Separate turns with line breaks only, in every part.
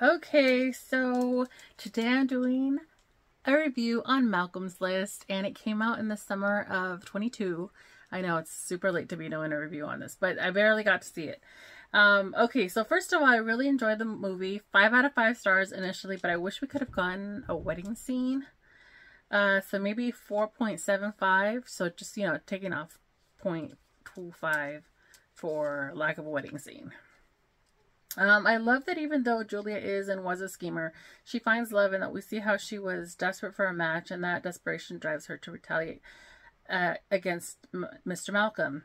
Okay, so today I'm doing a review on Malcolm's List, and it came out in the summer of 22. I know it's super late to be doing a review on this, but I barely got to see it. Okay, so first of all, I really enjoyed the movie. 5 out of 5 stars initially, but I wish we could have gotten a wedding scene. So maybe 4.75. So just, taking off 0.25 for lack of a wedding scene. I love that even though Julia is and was a schemer, she finds love, and that we see how she was desperate for a match, and that desperation drives her to retaliate against Mr. Malcolm.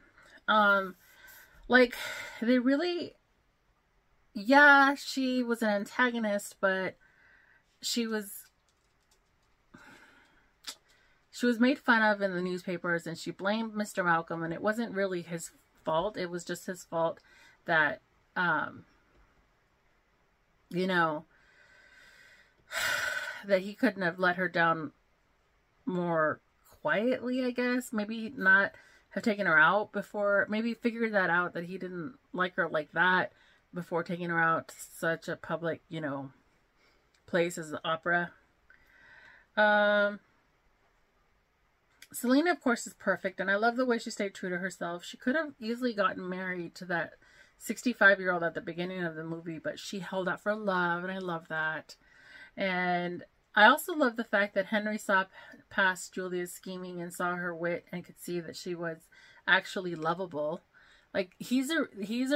Like, they really, yeah, she was an antagonist, but she was made fun of in the newspapers, and she blamed Mr. Malcolm, and it wasn't really his fault. It was just his fault that, that he couldn't have let her down more quietly, I guess. Maybe not have taken her out before, maybe figured that out, that he didn't like her like that before taking her out to such a public, place as the opera. Selena, of course, is perfect, and I love the way she stayed true to herself. She could have easily gotten married to that 65-year-old at the beginning of the movie, but she held out for love, and I love that. And I also love the fact that Henry saw past Julia's scheming and saw her wit and could see that she was actually lovable. Like, he's a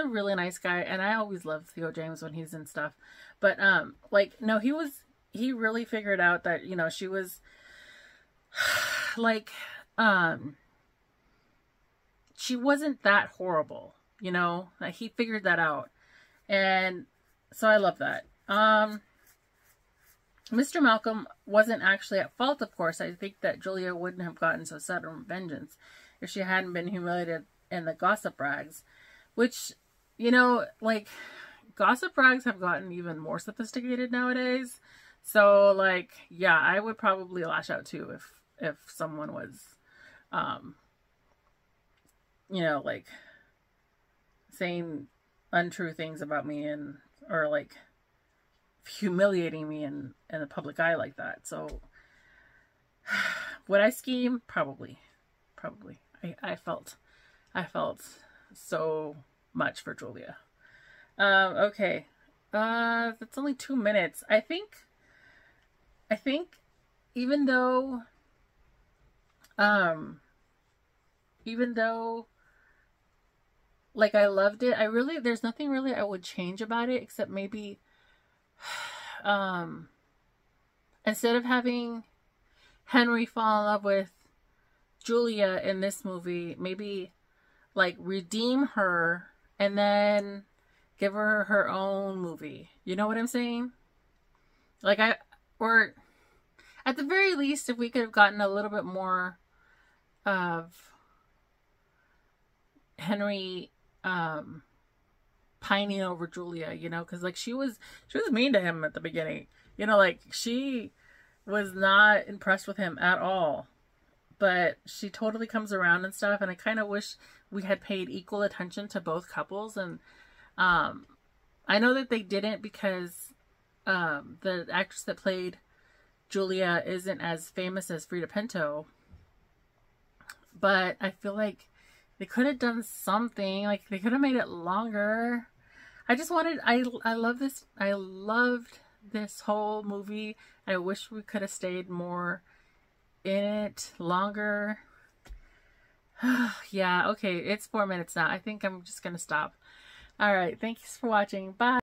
really nice guy, and I always love Theo James when he's in stuff. But no, he really figured out that, she was like, she wasn't that horrible. Like, he figured that out. And so I love that. Mr. Malcolm wasn't actually at fault, of course. I think that Julia wouldn't have gotten so sudden vengeance if she hadn't been humiliated in the gossip rags. Which, like, gossip rags have gotten even more sophisticated nowadays. So, like, yeah, I would probably lash out too if someone was, like, saying untrue things about me, or like humiliating me in the public eye like that. So would I scheme? Probably. I felt so much for Julia. Okay. That's only 2 minutes. I think even though like, I loved it, there's nothing really I would change about it, except maybe instead of having Henry fall in love with Julia in this movie, maybe like redeem her and then give her her own movie. You know what I'm saying? Like, or at the very least, if we could have gotten a little bit more of Henry pining over Julia, because, like, she was mean to him at the beginning. Like, she was not impressed with him at all. But she totally comes around and stuff, and I kind of wish we had paid equal attention to both couples. And I know that they didn't, because the actress that played Julia isn't as famous as Frida Pinto. But I feel like they could have done something. Like, they could have made it longer. I loved this whole movie. I wish we could have stayed more in it longer. Yeah, okay, it's 4 minutes now. I think I'm just gonna stop. All right, thanks for watching. Bye.